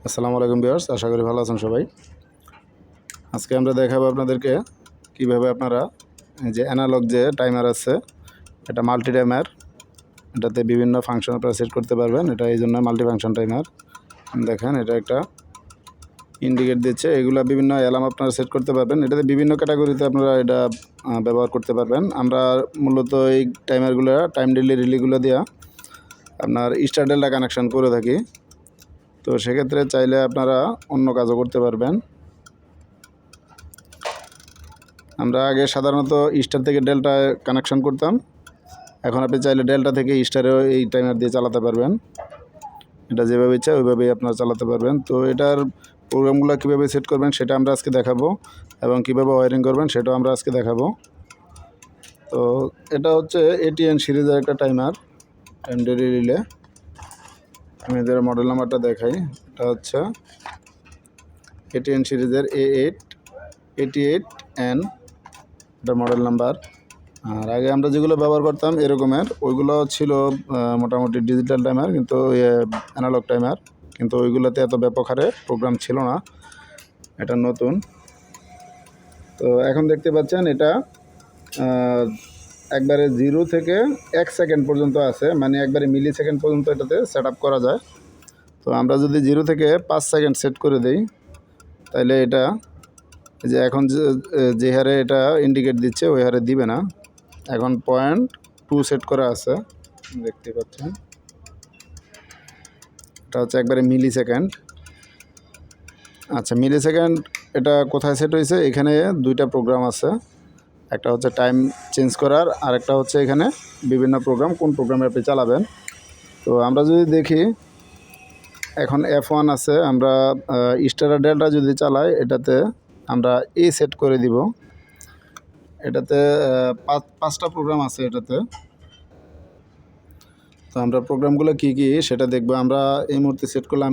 আসসালামু আলাইকুম ভিউয়ার্স, আশা করি ভালো আছেন সবাই। আজকে আমরা দেখাবো আপনাদেরকে কিভাবে আপনারা যে অ্যানালগ যে টাইমার আছে, এটা মাল্টি টাইমার, এটাতে বিভিন্ন ফাংশন আপনারা সেট করতে পারবেন। এটা এই জন্য মাল্টি ফাংশন টাইমার। দেখেন, এটা একটা ইন্ডিকেট দিচ্ছে। এগুলা বিভিন্ন অ্যালার্ম আপনারা সেট করতে পারবেন। এটাতে বিভিন্ন ক্যাটাগরিতে আপনারা এটা ব্যবহার করতে পারবেন। আমরা মূলত এই টাইমারগুলো টাইম ডিলে রিলেগুলো দিয়া আপনার স্টার ডেল্টা কানেকশন করে থাকি। তো সেক্ষেত্রে চাইলে আপনারা অন্য কাজও করতে পারবেন। আমরা আগে সাধারণত স্টার থেকে ডেল্টা কানেকশন করতাম, এখন আপনি চাইলে ডেল্টা থেকে স্টারেও এই টাইমার দিয়ে চালাতে পারবেন। এটা যেভাবে ইচ্ছা ওইভাবেই আপনারা চালাতে পারবেন। তো এটার প্রোগ্রামগুলো কীভাবে সেট করবেন সেটা আমরা আজকে দেখাবো, এবং কীভাবে ওয়ারিং করবেন সেটাও আমরা আজকে দেখাবো। তো এটা হচ্ছে AT8N সিরিজের একটা টাইমার, টাইম ডিলে রিলে। আমি এদের মডেল নাম্বারটা দেখাই। এটা হচ্ছে AT8N সিরিজের AT8N, এটা মডেল নাম্বার। আর আগে আমরা যেগুলো ব্যবহার করতাম এরকমের, ওইগুলো ছিল মোটামুটি ডিজিটাল টাইমার, কিন্তু অ্যানালগ টাইমার, কিন্তু ওইগুলোতে এত ব্যাপক হারে প্রোগ্রাম ছিল না। এটা নতুন। তো এখন দেখতে পাচ্ছেন এটা একবারে 0 থেকে 1 সেকেন্ড পর্যন্ত আছে, মানে একবারে মিলি সেকেন্ড পর্যন্ত এটাতে সেট আপ করা যায়। তো আমরা যদি 0 থেকে 5 সেকেন্ড সেট করে দিই, তাহলে এটা যে এখন যে হারে এটা ইন্ডিকেট দিচ্ছে ওই হারে দিবে না। এখন 0.2 সেট করা আছে, দেখতে পাচ্ছেন। এটা হচ্ছে একবারে মিলি সেকেন্ড। আচ্ছা, মিলি সেকেন্ড এটা কোথায় সেট হয়েছে? এখানে দুইটা প্রোগ্রাম আছে, একটা হচ্ছে টাইম চেঞ্জ করার, আর একটা হচ্ছে এখানে বিভিন্ন প্রোগ্রাম, কোন প্রোগ্রামে আপনি চালাবেন। তো আমরা যদি দেখি, এখন F1 আছে, আমরা স্টার আর ডেল্টা যদি চালাই, এটাতে আমরা সেট করে দিব। এটাতে পাঁচটা প্রোগ্রাম আছে এটাতে। তো আমরা প্রোগ্রামগুলো কি কি সেটা দেখব। আমরা এই মুহূর্তে সেট করলাম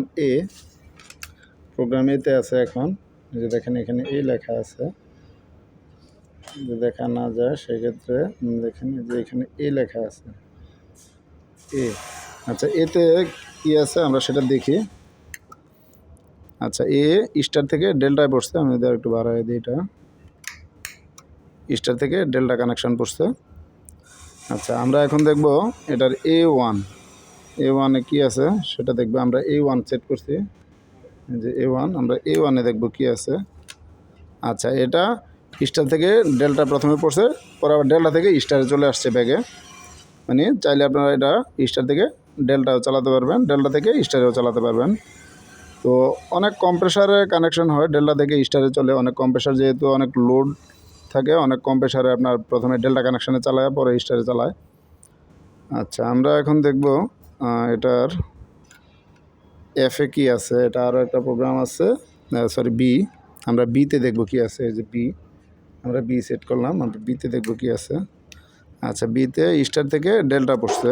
প্রোগ্রাম এতে আছে। এখন যে দেখেন এখানে লেখা আছে, যে দেখা না যায় সেক্ষেত্রে দেখেন যে এখানে লেখা আছে আচ্ছা, এতে কি আছে আমরা সেটা দেখি। আচ্ছা, স্টার থেকে ডেল্টায় পড়ছে। আমি এদের একটু বাড়াই দিই, এটা স্টার থেকে ডেল্টা কানেকশন পড়ছে। আচ্ছা, আমরা এখন দেখব এটার A1 কি আছে সেটা দেখবো। আমরা A1 সেট করছি, যে A1, আমরা A1-এ দেখব কি আছে। আচ্ছা, এটা স্টার থেকে ডেল্টা প্রথমে পড়ছে, পরে আবার ডেল্টা থেকে স্টারে চলে আসছে ব্যাগে। মানে চাইলে আপনারা এটা স্টার থেকে ডেল্টাও চালাতে পারবেন, ডেল্টা থেকে স্টারেও চালাতে পারবেন। তো অনেক কম্প্রেসারে কানেকশন হয়, ডেল্টা থেকে স্টারে চলে। অনেক কম্প্রেসার যেহেতু অনেক লোড থাকে, অনেক কম্প্রেসারে আপনার প্রথমে ডেল্টা কানেকশানে চালায়, পরে স্টারে চালায়। আচ্ছা, আমরা এখন দেখব এটার F-এ কি আছে। এটা আরও একটা প্রোগ্রাম আছে, সরি B। আমরা B-তে দেখব কি আছে। এই যে B, আমরা B সেট করলাম, আমরা B-তে দেখব কি আছে। আচ্ছা, B-তে স্টার থেকে ডেল্টা পড়ছে।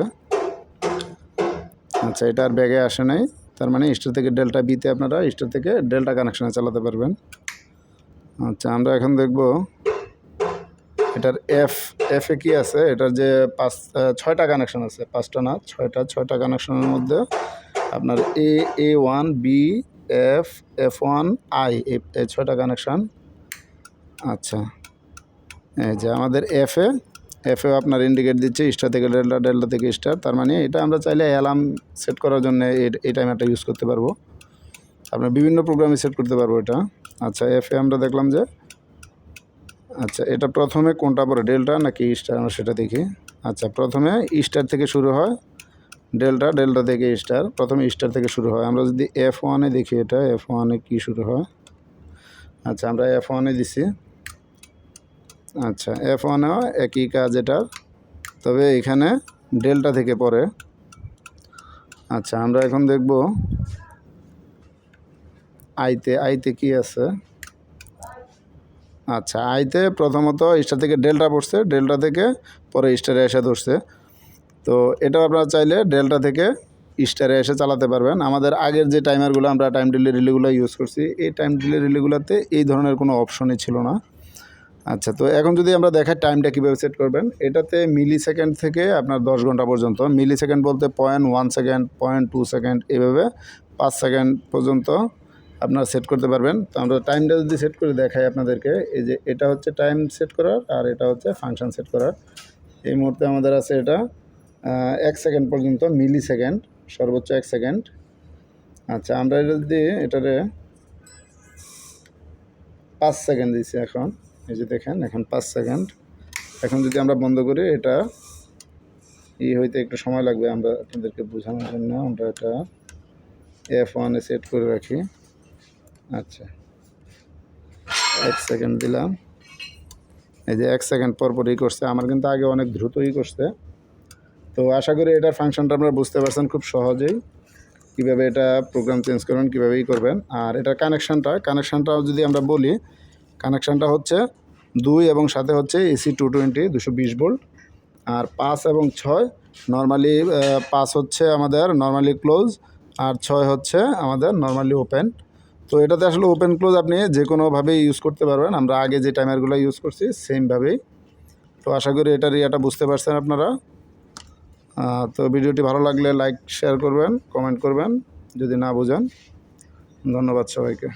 আচ্ছা, এটা আর ব্যাগে আসে নাই, তার মানে স্টার থেকে ডেল্টা। B-তে আপনারা স্টার থেকে ডেল্টা কানেকশানে চালাতে পারবেন। আচ্ছা, আমরা এখন দেখব এটার F-এ কি আছে। এটার যে 6টা কানেকশান আছে, 5টা না 6টা কানেকশনের মধ্যে আপনার A1 B F1 I, এই 6টা কানেকশান। আচ্ছা, এই যে আমাদের F-এ আপনার ইন্ডিকেট দিচ্ছে স্টার থেকে ডেল্টা, ডেল্টা থেকে স্টার। তার মানে এটা আমরা চাইলে অ্যালার্ম সেট করার জন্য এই টাইমারটা ইউজ করতে পারবো। আপনার বিভিন্ন প্রোগ্রামে সেট করতে পারবো এটা। আচ্ছা, F-এ আমরা দেখলাম যে, আচ্ছা, এটা প্রথমে কোনটা পরে, ডেল্টা নাকি স্টার, আমরা সেটা দেখি। আচ্ছা, প্রথমে স্টার থেকে শুরু হয়, ডেল্টা, ডেল্টা থেকে স্টার, প্রথমে স্টার থেকে শুরু হয়। আমরা যদি F1-এ দেখি, এটা F1-এ কি শুরু হয়। আচ্ছা, আমরা F1-এ দিছি। আচ্ছা, F1-এও একই কাজ এটার, তবে এখানে ডেল্টা থেকে পরে। আচ্ছা, আমরা এখন দেখব আইতে কি আছে। আচ্ছা, আইতে প্রথমত স্টার থেকে ডেল্টা পড়ছে, ডেল্টা থেকে পরে স্টারে এসে ধরছে। তো এটা আপনারা চাইলে ডেল্টা থেকে স্টারে এসে চালাতে পারবেন। আমাদের আগের যে টাইমারগুলো আমরা টাইম ডিলে রিলেগুলো ইউজ করছি, এই টাইম ডিলে রিলেগুলোতে এই ধরনের কোনো অপশনই ছিল না। আচ্ছা, তো এখন যদি আমরা দেখাই টাইমটা কীভাবে সেট করবেন। এটাতে মিলি সেকেন্ড থেকে আপনার 10 ঘন্টা পর্যন্ত, মিলি সেকেন্ড বলতে 0.1 সেকেন্ড, 0.2 সেকেন্ড, এভাবে 5 সেকেন্ড পর্যন্ত আপনারা সেট করতে পারবেন। তো আমরা টাইমটা যদি সেট করে দেখাই আপনাদেরকে, এই যে এটা হচ্ছে টাইম সেট করার আর এটা হচ্ছে ফাংশন সেট করার। এই মুহূর্তে আমাদের আছে এটা 1 সেকেন্ড পর্যন্ত, মিলি সেকেন্ড, সর্বোচ্চ 1 সেকেন্ড। আচ্ছা, আমরা এটা যদি এটারে 5 সেকেন্ড দিচ্ছি এখন, এই যে দেখেন এখন 5 সেকেন্ড। এখন যদি আমরা বন্ধ করি, এটা হইতে একটু সময় লাগবে, আমরা আপনাদেরকে বোঝানোর জন্য আমরা এটা F1-এ সেট করে রাখি। আচ্ছা, 1 সেকেন্ড দিলাম। এই যে 1 সেকেন্ড পর করছে, আমার কিন্তু আগে অনেক দ্রুতই করছে। তো আশা করি এটার ফাংশনটা আপনারা বুঝতে পারছেন খুব সহজেই, কীভাবে এটা প্রোগ্রাম চেঞ্জ করবেন, কীভাবেই করবেন। আর এটার কানেকশানটাও যদি আমরা বলি, কানেকশানটা হচ্ছে 2 এবং সাথে হচ্ছে AC 220 220 ভোল্ট। আর 5 এবং 6 নর্মালি, 5 হচ্ছে আমাদের নর্মালি ক্লোজ আর 6 হচ্ছে আমাদের নর্মালি ওপেন। তো এটাতে আসলে ওপেন ক্লোজ আপনি যে কোনোভাবেই ইউজ করতে পারবেন, আমরা আগে যে টাইমারগুলো ইউজ করছি সেমভাবেই। তো আশা করি এটার ইয়েটা বুঝতে পারছেন আপনারা। তো ভিডিওটি ভালো লাগলে লাইক শেয়ার করবেন, কমেন্ট করবেন যদি না বোঝেন। ধন্যবাদ সবাইকে।